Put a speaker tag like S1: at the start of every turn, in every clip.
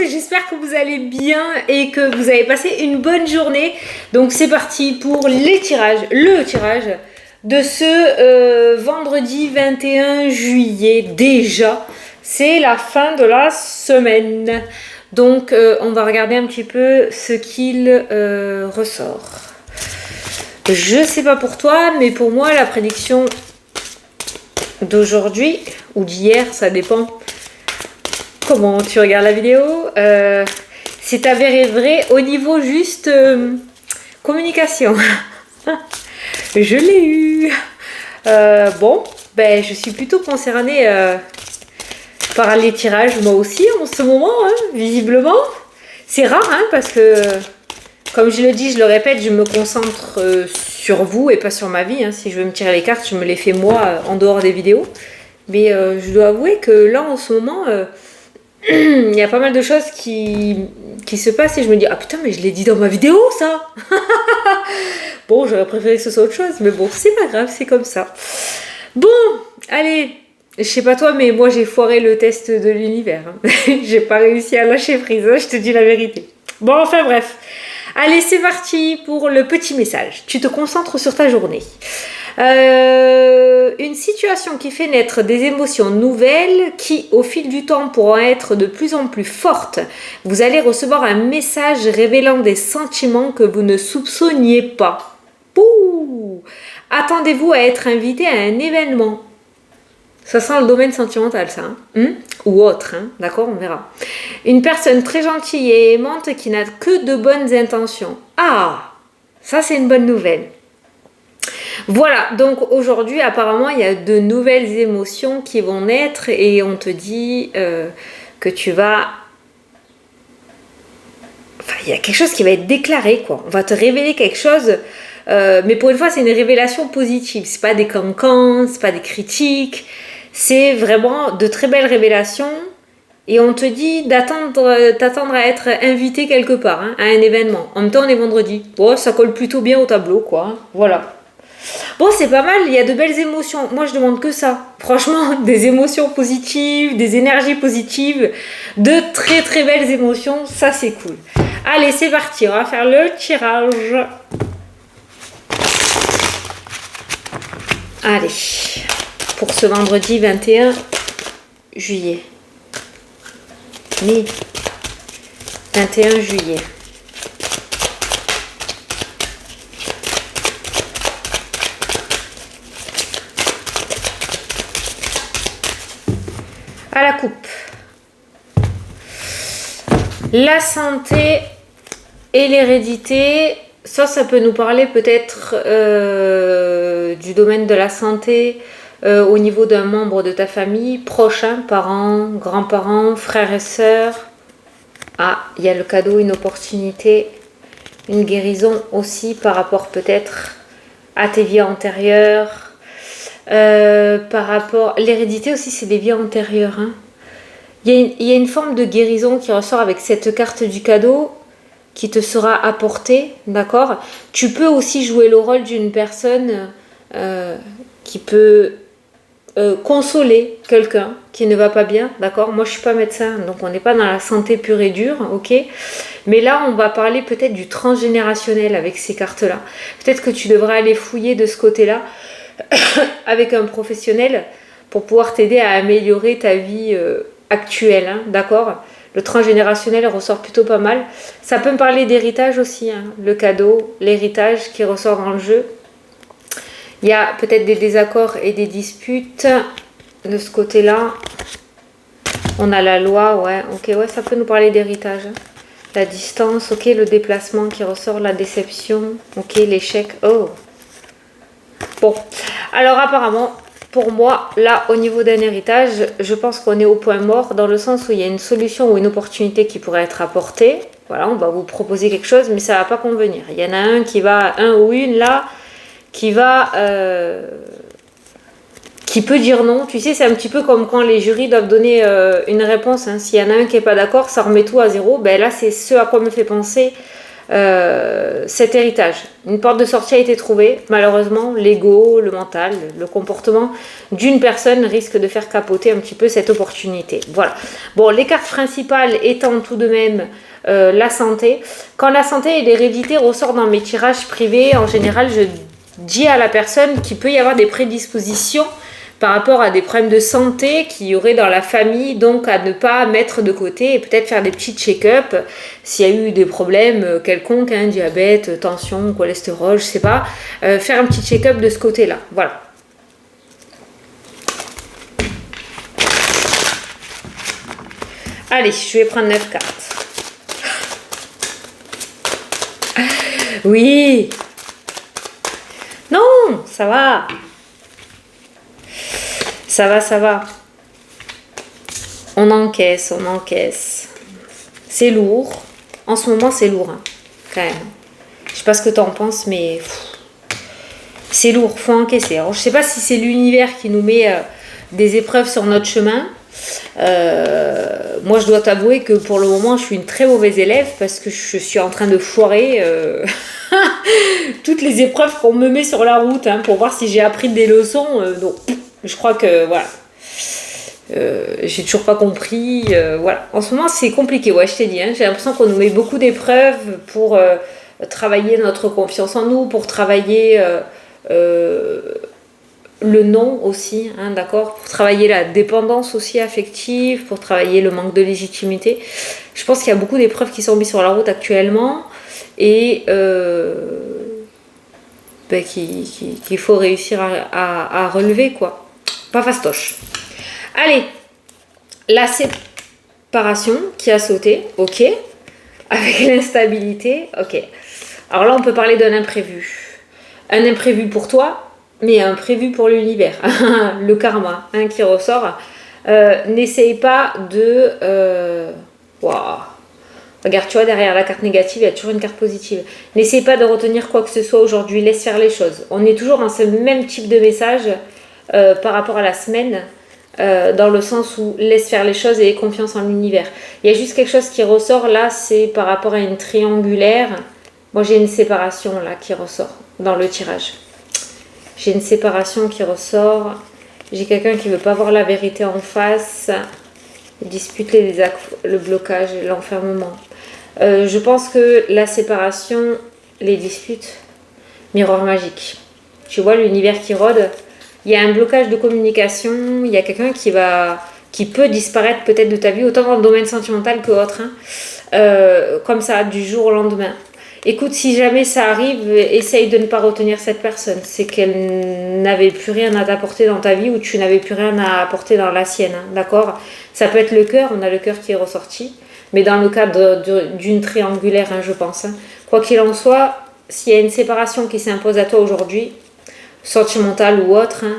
S1: j'espère que vous allez bien et que vous avez passé une bonne journée. Donc c'est parti pour le tirage de ce vendredi 21 juillet déjà. C'est la fin de la semaine. Donc on va regarder un petit peu ce qu'il ressort. Je sais pas pour toi, mais pour moi la prédiction d'aujourd'hui ou d'hier, ça dépend comment tu regardes la vidéo, c'est avéré vrai au niveau juste communication. Je l'ai eu. Bon, ben je suis plutôt concernée par les tirages moi aussi en ce moment, hein, visiblement. C'est rare, hein, parce que comme je le dis, je le répète, je me concentre sur vous et pas sur ma vie. Hein. Si je veux me tirer les cartes, je me les fais moi en dehors des vidéos. Mais je dois avouer que là en ce moment, il y a pas mal de choses qui se passent et je me dis, ah putain, mais je l'ai dit dans ma vidéo ça. Bon, j'aurais préféré que ce soit autre chose, mais bon, c'est pas grave, c'est comme ça. Bon, allez, je sais pas toi, mais moi j'ai foiré le test de l'univers. Hein. J'ai pas réussi à lâcher prise, hein, je te dis la vérité. Bon, enfin bref. Allez, c'est parti pour le petit message. Tu te concentres sur ta journée. Une situation qui fait naître des émotions nouvelles qui, au fil du temps, pourront être de plus en plus fortes. Vous allez recevoir un message révélant des sentiments que vous ne soupçonniez pas. Pouh! Attendez-vous à être invité à un événement. Ça sent le domaine sentimental, ça. Hein? Ou autre, hein? D'accord, on verra. Une personne très gentille et aimante qui n'a que de bonnes intentions. Ah! Ça, c'est une bonne nouvelle. Voilà, donc aujourd'hui, apparemment, il y a de nouvelles émotions qui vont naître et on te dit que tu vas... Enfin, il y a quelque chose qui va être déclaré, quoi. On va te révéler quelque chose, mais pour une fois, c'est une révélation positive. C'est pas des cancans, c'est pas des critiques, c'est vraiment de très belles révélations et on te dit t'attendre à être invité quelque part, hein, à un événement. En même temps, on est vendredi. Bon, ça colle plutôt bien au tableau, quoi. Hein. Voilà. Bon, c'est pas mal, il y a de belles émotions. Moi, je demande que ça. Franchement, des émotions positives, des énergies positives, de très très belles émotions, ça c'est cool. Allez, c'est parti, on va faire le tirage. Allez, pour ce vendredi 21 juillet. 21 juillet. À la coupe. La santé et l'hérédité, ça peut nous parler peut-être du domaine de la santé au niveau d'un membre de ta famille, prochain, parents, grands-parents, frères et sœurs. Ah, il y a le cadeau, une opportunité, une guérison aussi par rapport peut-être à tes vies antérieures. Par rapport... L'hérédité aussi, c'est des vies antérieures. Hein. Il y a une forme de guérison qui ressort avec cette carte du cadeau qui te sera apportée, d'accord ? Tu peux aussi jouer le rôle d'une personne qui peut consoler quelqu'un qui ne va pas bien, d'accord ? Moi, je suis pas médecin, donc on n'est pas dans la santé pure et dure, ok ? Mais là, on va parler peut-être du transgénérationnel avec ces cartes-là. Peut-être que tu devrais aller fouiller de ce côté-là avec un professionnel pour pouvoir t'aider à améliorer ta vie actuelle, hein, d'accord ? Le transgénérationnel ressort plutôt pas mal. Ça peut me parler d'héritage aussi, hein, le cadeau, l'héritage qui ressort dans le jeu. Il y a peut-être des désaccords et des disputes de ce côté-là. On a la loi, ouais, ok, ouais, ça peut nous parler d'héritage. Hein. La distance, ok, le déplacement qui ressort, la déception, ok, l'échec, oh. Bon, alors apparemment, pour moi, là, au niveau d'un héritage, je pense qu'on est au point mort dans le sens où il y a une solution ou une opportunité qui pourrait être apportée. Voilà, on va vous proposer quelque chose, mais ça ne va pas convenir. Il y en a un ou une là, qui peut dire non. Tu sais, c'est un petit peu comme quand les jurys doivent donner une réponse. Hein. S'il y en a un qui n'est pas d'accord, ça remet tout à zéro. Ben là, c'est ce à quoi me fait penser cet héritage. Une porte de sortie a été trouvée. Malheureusement, l'ego, le mental, le comportement d'une personne risque de faire capoter un petit peu cette opportunité. Voilà. Bon, les cartes principales étant tout de même la santé. Quand la santé et l'hérédité ressortent dans mes tirages privés, en général, je dis à la personne qu'il peut y avoir des prédispositions par rapport à des problèmes de santé qu'il y aurait dans la famille, donc à ne pas mettre de côté et peut-être faire des petits check-up s'il y a eu des problèmes quelconques, hein, diabète, tension, cholestérol, je sais pas, faire un petit check-up de ce côté-là. Voilà. Allez, je vais prendre 9 cartes. Oui. Non, ça va. Ça va, ça va. On encaisse, on encaisse. C'est lourd. En ce moment, c'est lourd, hein, quand même. Je sais pas ce que tu en penses, mais c'est lourd, faut encaisser. Alors, je sais pas si c'est l'univers qui nous met des épreuves sur notre chemin. Moi, je dois t'avouer que pour le moment, je suis une très mauvaise élève parce que je suis en train de foirer toutes les épreuves qu'on me met sur la route, hein, pour voir si j'ai appris des leçons. Donc, je crois que voilà. J'ai toujours pas compris. Voilà. En ce moment, c'est compliqué. Ouais, je t'ai dit. Hein, j'ai l'impression qu'on nous met beaucoup d'épreuves pour travailler notre confiance en nous, pour travailler le non aussi, hein, d'accord, pour travailler la dépendance aussi affective, pour travailler le manque de légitimité. Je pense qu'il y a beaucoup d'épreuves qui sont mises sur la route actuellement et qu'il faut réussir à relever, quoi. Pas fastoche. Allez, la séparation qui a sauté, ok, avec l'instabilité, ok. Alors là, on peut parler d'un imprévu. Un imprévu pour toi, mais un prévu pour l'univers. Le karma, hein, qui ressort. N'essaye pas de... Waouh. Regarde, tu vois, derrière la carte négative, il y a toujours une carte positive. N'essaye pas de retenir quoi que ce soit aujourd'hui. Laisse faire les choses. On est toujours dans ce même type de message par rapport à la semaine, dans le sens où laisse faire les choses et aie confiance en l'univers. Il y a juste quelque chose qui ressort là, c'est par rapport à une triangulaire. Moi, j'ai une séparation là qui ressort dans le tirage. J'ai une séparation qui ressort. J'ai quelqu'un qui ne veut pas voir la vérité en face. Il dispute le blocage, l'enfermement. Je pense que la séparation, les disputes, miroir magique. Tu vois l'univers qui rôde. Il y a un blocage de communication. Il y a quelqu'un qui peut disparaître peut-être de ta vie, autant dans le domaine sentimental que autre. Hein. Comme ça, du jour au lendemain. Écoute, si jamais ça arrive, essaye de ne pas retenir cette personne. C'est qu'elle n'avait plus rien à t'apporter dans ta vie ou tu n'avais plus rien à apporter dans la sienne. Hein, d'accord ? Ça peut être le cœur, on a le cœur qui est ressorti. Mais dans le cadre d'une triangulaire, hein, je pense. Hein. Quoi qu'il en soit, s'il y a une séparation qui s'impose à toi aujourd'hui, sentimentale ou autre, hein,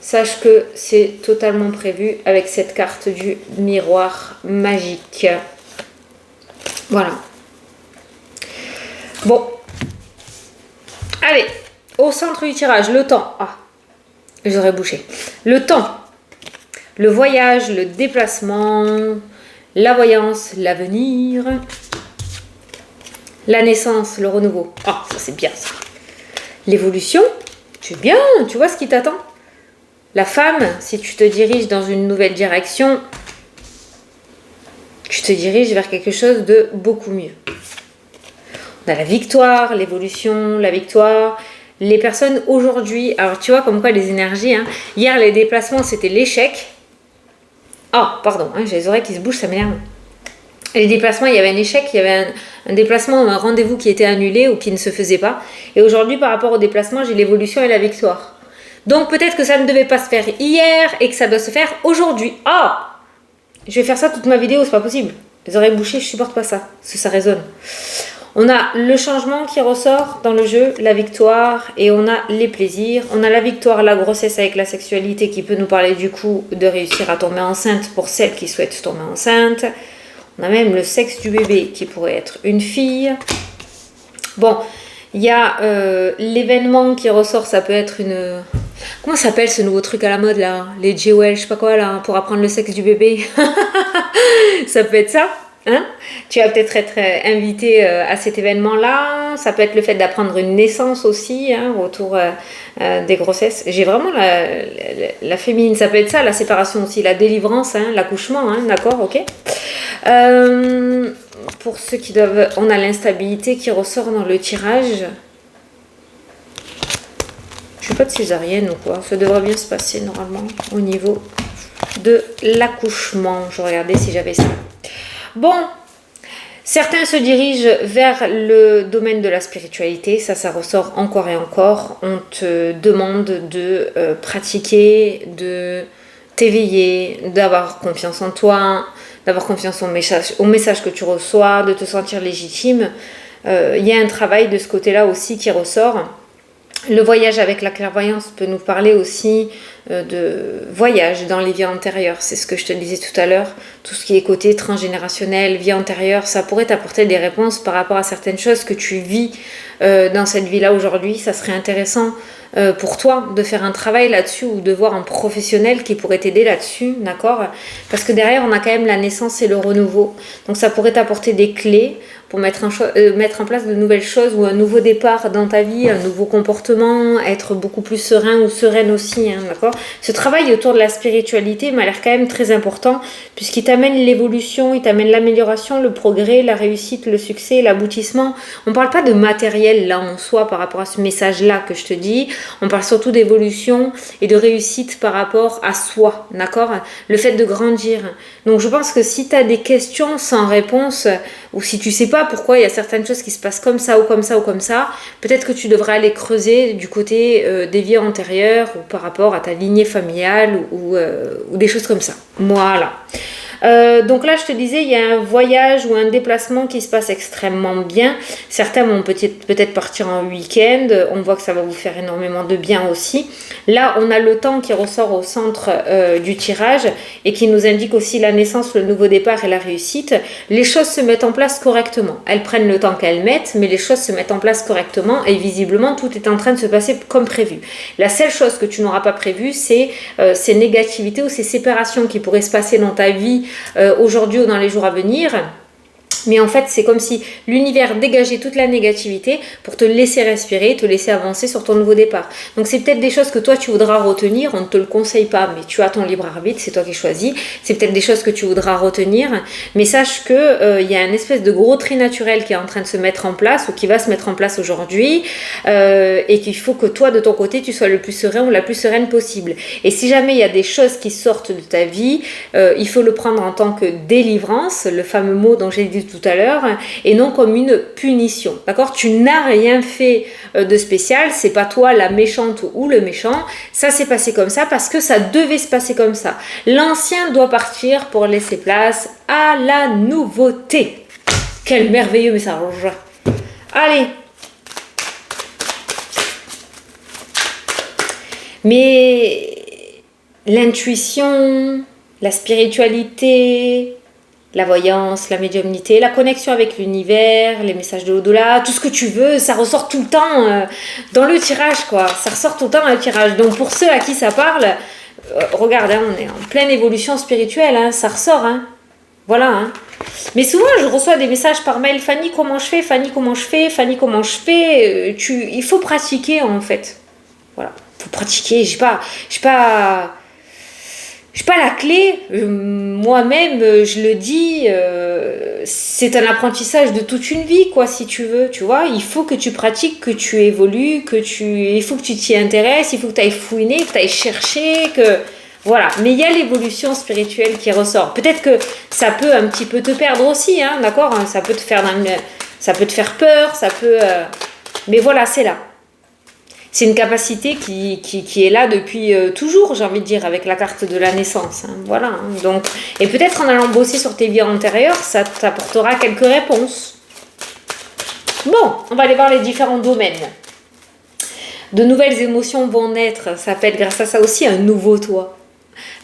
S1: sache que c'est totalement prévu avec cette carte du miroir magique. Voilà. Bon, allez, au centre du tirage, le temps. Ah, j'aurais bouché. Le temps, le voyage, le déplacement, la voyance, l'avenir, la naissance, le renouveau. Ah, ça c'est bien ça. L'évolution, c'est bien, tu vois ce qui t'attend. La femme, si tu te diriges dans une nouvelle direction, tu te diriges vers quelque chose de beaucoup mieux. On a la victoire, l'évolution, la victoire. Les personnes aujourd'hui, alors tu vois comme quoi les énergies, hein, hier les déplacements c'était l'échec. Ah, pardon, hein, j'ai les oreilles qui se bougent, ça m'énerve. Les déplacements, il y avait un échec, il y avait un déplacement, un rendez-vous qui était annulé ou qui ne se faisait pas. Et aujourd'hui, par rapport au déplacement, j'ai l'évolution et la victoire. Donc peut-être que ça ne devait pas se faire hier et que ça doit se faire aujourd'hui. Ah, je vais faire ça toute ma vidéo, c'est pas possible. Les oreilles bouchées, je supporte pas ça, parce que ça résonne. On a le changement qui ressort dans le jeu, la victoire, et on a les plaisirs. On a la victoire, la grossesse avec la sexualité qui peut nous parler du coup de réussir à tomber enceinte pour celles qui souhaitent tomber enceinte. On a même le sexe du bébé qui pourrait être une fille. Bon, il y a l'événement qui ressort, ça peut être une... Comment ça s'appelle ce nouveau truc à la mode là? Les Jewel, je sais pas quoi là, pour apprendre le sexe du bébé. Ça peut être ça. Hein? Tu vas peut-être être invité à cet événement-là. Ça peut être le fait d'apprendre une naissance aussi, hein, autour des grossesses. J'ai vraiment la féminine, ça peut être ça, la séparation aussi, la délivrance, hein, l'accouchement, hein, d'accord, ok. Pour ceux qui doivent... On a l'instabilité qui ressort dans le tirage. Je fais pas de césarienne ou quoi. Ça devrait bien se passer normalement au niveau de l'accouchement. Je regardais si j'avais ça. Bon, certains se dirigent vers le domaine de la spiritualité. Ça ressort encore et encore. On te demande de pratiquer, de t'éveiller, d'avoir confiance en toi, d'avoir confiance au message que tu reçois, de te sentir légitime. Il y a un travail de ce côté-là aussi qui ressort. Le voyage avec la clairvoyance peut nous parler aussi de voyage dans les vies antérieures. C'est ce que je te disais tout à l'heure. Tout ce qui est côté transgénérationnel, vie antérieure, ça pourrait t'apporter des réponses par rapport à certaines choses que tu vis dans cette vie-là aujourd'hui. Ça serait intéressant pour toi de faire un travail là-dessus ou de voir un professionnel qui pourrait t'aider là-dessus, d'accord? Parce que derrière, on a quand même la naissance et le renouveau. Donc ça pourrait t'apporter des clés pour mettre en place de nouvelles choses ou un nouveau départ dans ta vie, un nouveau comportement, être beaucoup plus serein ou sereine aussi, hein, d'accord? Ce travail autour de la spiritualité m'a l'air quand même très important puisqu'il t'amène l'évolution, il t'amène l'amélioration, le progrès, la réussite, le succès, l'aboutissement. On ne parle pas de matériel là en soi par rapport à ce message-là que je te dis, on parle surtout d'évolution et de réussite par rapport à soi, d'accord? Le fait de grandir. Donc je pense que si tu as des questions sans réponse ou si tu sais pas pourquoi il y a certaines choses qui se passent comme ça ou comme ça ou comme ça, peut-être que tu devrais aller creuser du côté des vies antérieures ou par rapport à ta lignée familiale ou des choses comme ça. Voilà. Donc là, je te disais, il y a un voyage ou un déplacement qui se passe extrêmement bien. Certains vont peut-être partir en week-end. On voit que ça va vous faire énormément de bien aussi. Là, on a le temps qui ressort au centre du tirage et qui nous indique aussi la naissance, le nouveau départ et la réussite. Les choses se mettent en place correctement. Elles prennent le temps qu'elles mettent, mais les choses se mettent en place correctement et visiblement, tout est en train de se passer comme prévu. La seule chose que tu n'auras pas prévue, c'est ces négativités ou ces séparations qui pourraient se passer dans ta vie aujourd'hui ou dans les jours à venir. Mais en fait, c'est comme si l'univers dégageait toute la négativité pour te laisser respirer, te laisser avancer sur ton nouveau départ. Donc c'est peut-être des choses que toi tu voudras retenir, on ne te le conseille pas, mais tu as ton libre arbitre, c'est toi qui choisis. C'est peut-être des choses que tu voudras retenir, mais sache que y a une espèce de gros tri naturel qui est en train de se mettre en place ou qui va se mettre en place aujourd'hui et qu'il faut que toi de ton côté tu sois le plus serein ou la plus sereine possible. Et si jamais il y a des choses qui sortent de ta vie, il faut le prendre en tant que délivrance, le fameux mot dont j'ai dit tout à l'heure, et non comme une punition, d'accord? Tu n'as rien fait de spécial, c'est pas toi la méchante ou le méchant, ça s'est passé comme ça parce que ça devait se passer comme ça. L'ancien doit partir pour laisser place à la nouveauté. Quel merveilleux message! Allez! Mais l'intuition, la spiritualité, la voyance, la médiumnité, la connexion avec l'univers, les messages de l'au-delà, tout ce que tu veux, ça ressort tout le temps dans le tirage, quoi. Ça ressort tout le temps dans le tirage. Donc pour ceux à qui ça parle, regarde, hein, on est en pleine évolution spirituelle, hein, ça ressort, hein. Voilà, hein. Mais souvent, je reçois des messages par mail, Fanny, comment je fais? Fanny, comment je fais? Fanny, comment je fais? Il faut pratiquer, en fait. Voilà, il faut pratiquer. J'ai pas la clé, moi-même je le dis, c'est un apprentissage de toute une vie, quoi, si tu veux, tu vois, il faut que tu pratiques, que tu évolues, il faut que tu t'y intéresses, il faut que tu ailles fouiner, que tu ailles chercher, que... Voilà, mais il y a l'évolution spirituelle qui ressort. Peut-être que ça peut un petit peu te perdre aussi, hein, d'accord, ça peut te faire peur, ça peut... Mais voilà, c'est là. C'est une capacité qui est là depuis toujours, j'ai envie de dire, avec la carte de la naissance. Hein, voilà. Hein, donc, et peut-être en allant bosser sur tes vies antérieures, ça t'apportera quelques réponses. Bon, on va aller voir les différents domaines. De nouvelles émotions vont naître. Ça peut être grâce à ça aussi un nouveau toi.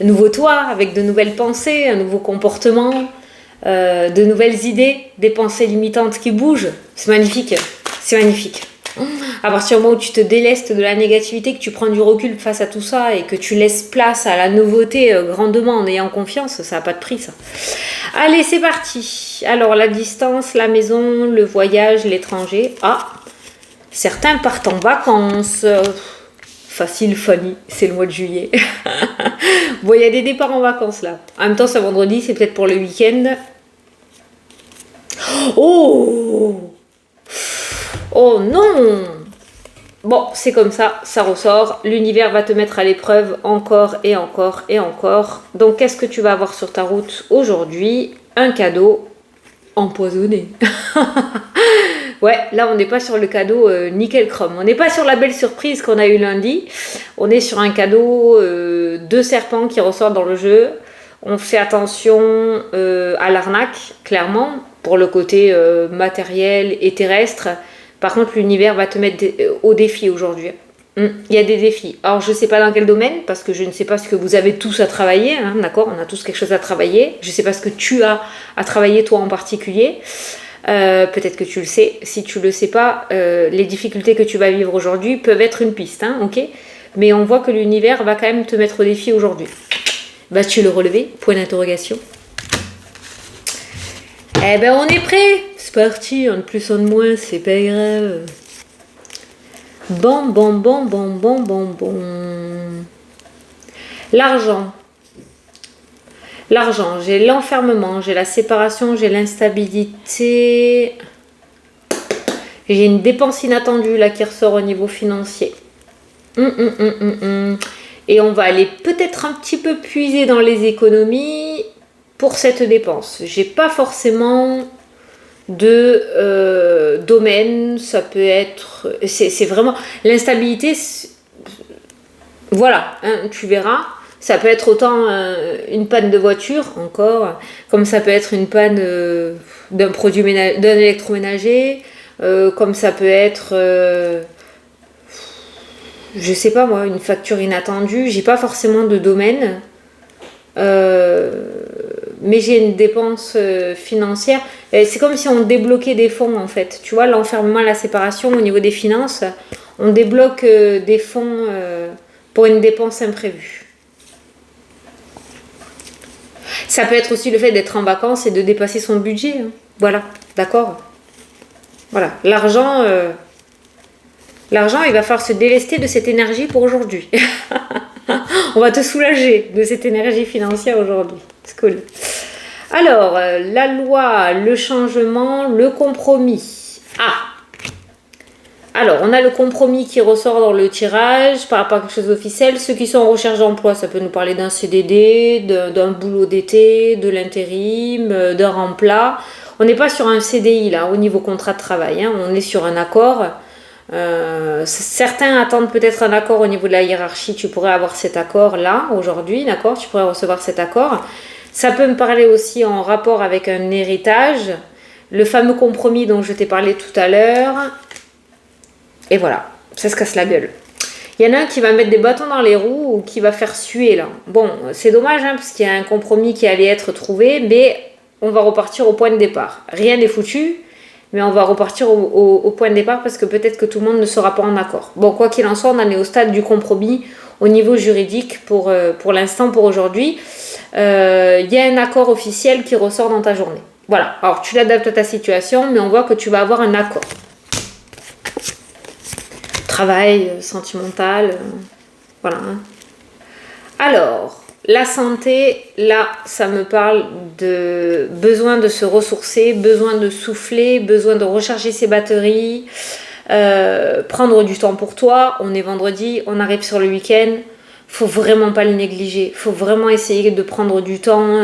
S1: Un nouveau toi avec de nouvelles pensées, un nouveau comportement, de nouvelles idées, des pensées limitantes qui bougent. C'est magnifique. C'est magnifique. À partir du moment où tu te délestes de la négativité, que tu prends du recul face à tout ça et que tu laisses place à la nouveauté grandement en ayant confiance, ça n'a pas de prix ça. Allez, c'est parti. Alors, la distance, la maison, le voyage, l'étranger. Ah, certains partent en vacances. Facile, Fanny, c'est le mois de juillet. Bon, il y a des départs en vacances là. En même temps, c'est vendredi, c'est peut-être pour le week-end. Oh! Oh non! Bon, c'est comme ça ressort. L'univers va te mettre à l'épreuve encore et encore et encore. Donc, qu'est-ce que tu vas avoir sur ta route aujourd'hui? Un cadeau empoisonné. Ouais, là, on n'est pas sur le cadeau nickel chrome. On n'est pas sur la belle surprise qu'on a eu lundi. On est sur un cadeau de serpent qui ressort dans le jeu. On fait attention à l'arnaque, clairement, pour le côté matériel et terrestre. Par contre, l'univers va te mettre au défi aujourd'hui. Il y a des défis. Alors, je ne sais pas dans quel domaine, parce que je ne sais pas ce que vous avez tous à travailler, hein, d'accord? On a tous quelque chose à travailler. Je ne sais pas ce que tu as à travailler, toi en particulier. Peut-être que tu le sais. Si tu ne le sais pas, les difficultés que tu vas vivre aujourd'hui peuvent être une piste, hein, ok? Mais on voit que l'univers va quand même te mettre au défi aujourd'hui. Vas-tu le relever? Point d'interrogation. Eh ben, on est prêt. C'est parti, un de plus, un de moins, c'est pas grave. Bon. L'argent. L'argent, j'ai l'enfermement, j'ai la séparation, j'ai l'instabilité. J'ai une dépense inattendue là qui ressort au niveau financier. Et on va aller peut-être un petit peu puiser dans les économies pour cette dépense. J'ai pas forcément de domaine, ça peut être... C'est vraiment... L'instabilité, voilà, hein, tu verras. Ça peut être autant une panne de voiture, encore, comme ça peut être une panne d'un produit d'un électroménager, comme ça peut être, je sais pas moi, une facture inattendue. J'ai pas forcément de domaine, mais j'ai une dépense financière. C'est comme si on débloquait des fonds en fait. Tu vois, l'enfermement, la séparation au niveau des finances, on débloque des fonds pour une dépense imprévue. Ça peut être aussi le fait d'être en vacances et de dépasser son budget. Hein. Voilà, d'accord? Voilà, l'argent, il va falloir se délester de cette énergie pour aujourd'hui. On va te soulager de cette énergie financière aujourd'hui. C'est cool. Alors, la loi, le changement, le compromis. Ah! Alors, on a le compromis qui ressort dans le tirage par rapport à quelque chose d'officiel. Ceux qui sont en recherche d'emploi, ça peut nous parler d'un CDD, d'un boulot d'été, de l'intérim, d'un remplat. On n'est pas sur un CDI là, au niveau contrat de travail. Hein. On est sur un accord. Certains attendent peut-être un accord au niveau de la hiérarchie. Tu pourrais avoir cet accord là, aujourd'hui, d'accord? Tu pourrais recevoir cet accord. Ça peut me parler aussi en rapport avec un héritage. Le fameux compromis dont je t'ai parlé tout à l'heure. Et voilà, ça se casse la gueule. Il y en a un qui va mettre des bâtons dans les roues ou qui va faire suer là. Bon, c'est dommage hein, parce qu'il y a un compromis qui allait être trouvé, mais on va repartir au point de départ. Rien n'est foutu, mais on va repartir au point de départ parce que peut-être que tout le monde ne sera pas en accord. Bon, quoi qu'il en soit, on en est au stade du compromis au niveau juridique pour l'instant, pour aujourd'hui. Il y a un accord officiel qui ressort dans ta journée. Voilà, alors tu l'adaptes à ta situation, mais on voit que tu vas avoir un accord. Travail, sentimental, voilà. Alors, la santé, là, ça me parle de besoin de se ressourcer, besoin de souffler, besoin de recharger ses batteries, prendre du temps pour toi. On est vendredi, on arrive sur le week-end, faut vraiment pas le négliger, faut vraiment essayer de prendre du temps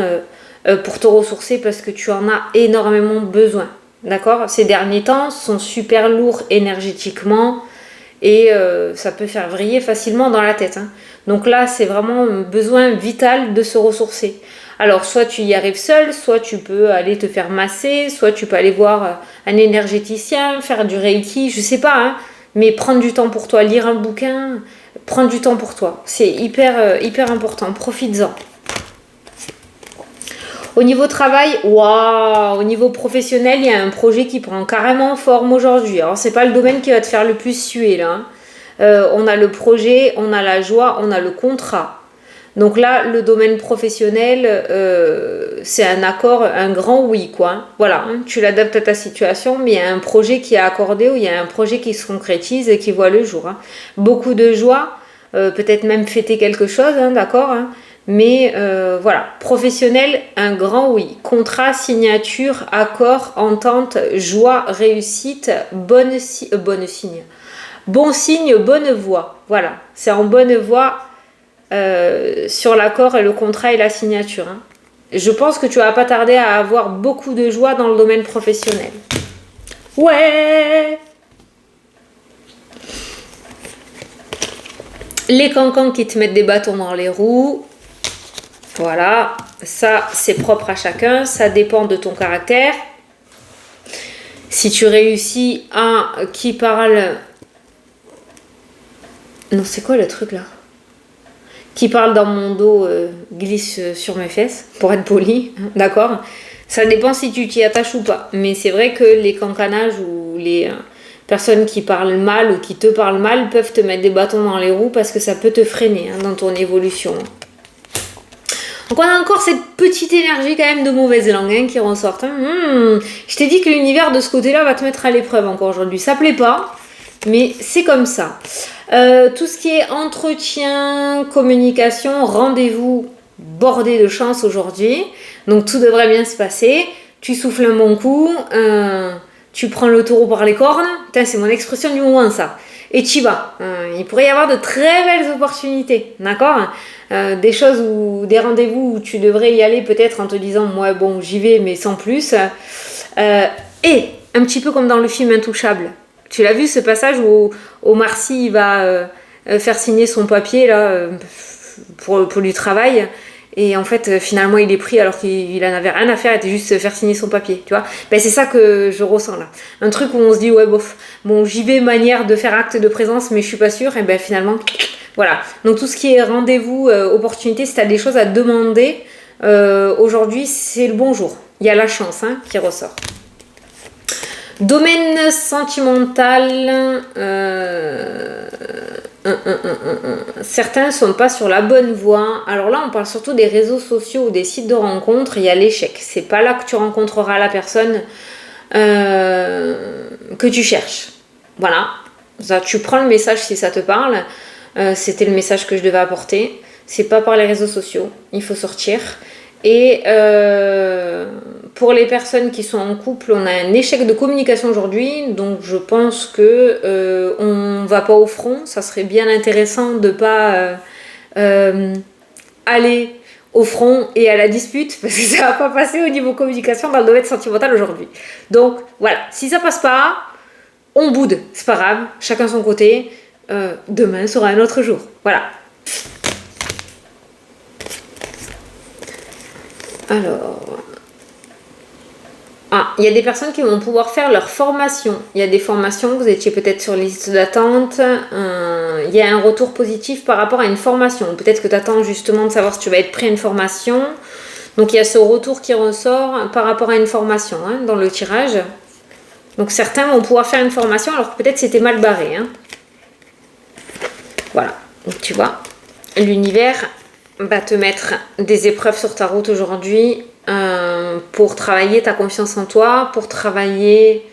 S1: pour te ressourcer parce que tu en as énormément besoin, d'accord? Ces derniers temps sont super lourds énergétiquement. Et ça peut faire vriller facilement dans la tête. Hein. Donc là, c'est vraiment un besoin vital de se ressourcer. Alors, soit tu y arrives seul, soit tu peux aller te faire masser, soit tu peux aller voir un énergéticien, faire du reiki, je sais pas. Hein, mais prendre du temps pour toi, lire un bouquin, prendre du temps pour toi. C'est hyper important, profites-en. Au niveau travail, waouh, au niveau professionnel, il y a un projet qui prend carrément forme aujourd'hui. Alors, c'est pas le domaine qui va te faire le plus suer là, hein. On a le projet, on a la joie, on a le contrat. Donc là, le domaine professionnel, c'est un accord, un grand oui, quoi, hein. Voilà, hein, tu l'adaptes à ta situation, mais il y a un projet qui est accordé ou il y a un projet qui se concrétise et qui voit le jour, hein. Beaucoup de joie, peut-être même fêter quelque chose, hein, d'accord, hein. Mais voilà, professionnel, un grand oui. Contrat, signature, accord, entente, joie, réussite, bonne signe. Bon signe, bonne voie. Voilà, c'est en bonne voie sur l'accord et le contrat et la signature, hein. Je pense que tu vas pas tarder à avoir beaucoup de joie dans le domaine professionnel. Ouais! Les cancans qui te mettent des bâtons dans les roues. Voilà, ça c'est propre à chacun, ça dépend de ton caractère. Si tu réussis à qui parle... Non, c'est quoi le truc là? Qui parle dans mon dos glisse sur mes fesses, pour être poli, hein, d'accord? Ça dépend si tu t'y attaches ou pas. Mais c'est vrai que les cancanages ou les personnes qui parlent mal ou qui te parlent mal peuvent te mettre des bâtons dans les roues parce que ça peut te freiner, hein, dans ton évolution. Donc on a encore cette petite énergie quand même de mauvaise langue, hein, qui ressort, hein. Je t'ai dit que l'univers de ce côté-là va te mettre à l'épreuve encore aujourd'hui. Ça plaît pas, mais c'est comme ça. Tout ce qui est entretien, communication, rendez-vous, bordé de chance aujourd'hui. Donc tout devrait bien se passer. Tu souffles un bon coup, tu prends le taureau par les cornes. Putain, c'est mon expression du moment, ça. Et tu y vas. Il pourrait y avoir de très belles opportunités, d'accord? Des choses ou des rendez-vous où tu devrais y aller peut-être en te disant, moi bon, j'y vais, mais sans plus. Et un petit peu comme dans le film Intouchable. Tu l'as vu ce passage où Omar Sy il va faire signer son papier là pour du travail et en fait finalement il est pris alors qu'il en avait rien à faire, il était juste faire signer son papier, tu vois. Ben, c'est ça que je ressens là. Un truc où on se dit ouais bof, bon j'y vais manière de faire acte de présence mais je suis pas sûre et ben finalement voilà. Donc tout ce qui est rendez-vous, opportunité, si tu as des choses à demander aujourd'hui c'est le bon jour. Il y a la chance, hein, qui ressort. Domaine sentimental, certains ne sont pas sur la bonne voie. Alors là, on parle surtout des réseaux sociaux ou des sites de rencontres. Il y a l'échec. C'est pas là que tu rencontreras la personne que tu cherches. Voilà. Ça, tu prends le message si ça te parle. C'était le message que je devais apporter. C'est pas par les réseaux sociaux. Il faut sortir. Et pour les personnes qui sont en couple, on a un échec de communication aujourd'hui, donc je pense que on va pas au front. Ça serait bien intéressant de pas aller au front et à la dispute parce que ça va pas passer au niveau communication dans le domaine sentimental aujourd'hui. Donc voilà, si ça passe pas, on boude, c'est pas grave, chacun son côté. Demain sera un autre jour. Voilà. Alors, il y a des personnes qui vont pouvoir faire leur formation. Il y a des formations, vous étiez peut-être sur liste d'attente. Il y a un retour positif par rapport à une formation. Peut-être que tu attends justement de savoir si tu vas être prêt à une formation. Donc il y a ce retour qui ressort par rapport à une formation, hein, dans le tirage. Donc certains vont pouvoir faire une formation alors que peut-être c'était mal barré, hein. Voilà, donc tu vois, l'univers va te mettre des épreuves sur ta route aujourd'hui pour travailler ta confiance en toi, pour travailler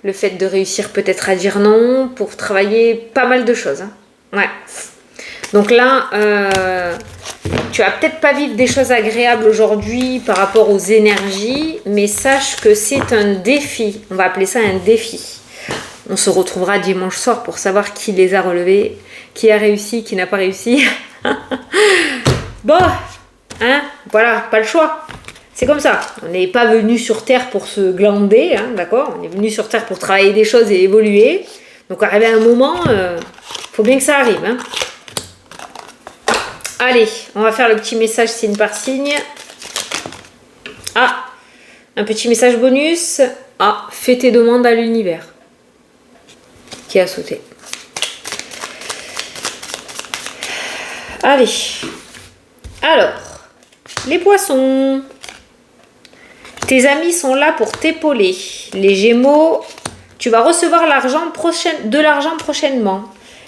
S1: le fait de réussir peut-être à dire non, pour travailler pas mal de choses, hein. Ouais. Donc là, tu vas peut-être pas vivre des choses agréables aujourd'hui par rapport aux énergies, mais sache que c'est un défi. On va appeler ça un défi. On se retrouvera dimanche soir pour savoir qui les a relevés, qui a réussi, qui n'a pas réussi. Bon, hein, voilà, pas le choix. C'est comme ça. On n'est pas venu sur Terre pour se glander, hein, d'accord? On est venu sur Terre pour travailler des choses et évoluer. Donc, arrivé à un moment, faut bien que ça arrive, hein. Allez, on va faire le petit message signe par signe. Ah, un petit message bonus. Ah, fais tes demandes à l'univers. Qui a sauté. Allez. Alors, les poissons. Tes amis sont là pour t'épauler. Les Gémeaux, tu vas recevoir de l'argent prochainement.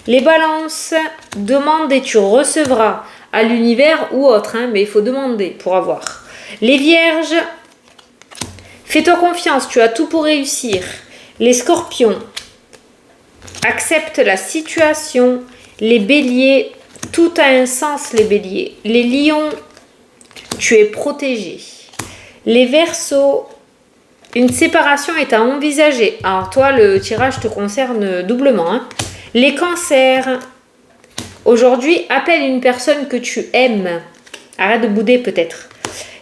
S1: Les Balances, demande et tu recevras à l'univers ou autre, hein, mais il faut demander pour avoir. Les Vierges, fais-toi confiance, tu as tout pour réussir. Les Scorpions, accepte la situation. Les Béliers, tout a un sens, les Béliers. Les Lions, tu es protégé. Les Verseaux, une séparation est à envisager. Alors toi, le tirage te concerne doublement, hein. Les Cancers, aujourd'hui, appelle une personne que tu aimes. Arrête de bouder peut-être.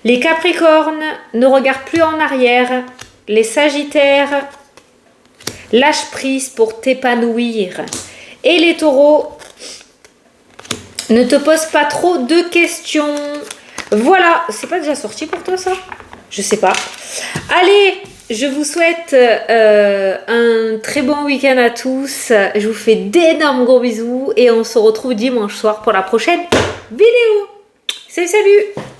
S1: Les Capricornes, ne regarde plus en arrière. Les Sagittaires, lâche prise pour t'épanouir. Et les Taureaux, ne te pose pas trop de questions. Voilà, c'est pas déjà sorti pour toi ça? Je sais pas. Allez, je vous souhaite un très bon week-end à tous. Je vous fais d'énormes gros bisous et on se retrouve dimanche soir pour la prochaine vidéo. Salut, salut!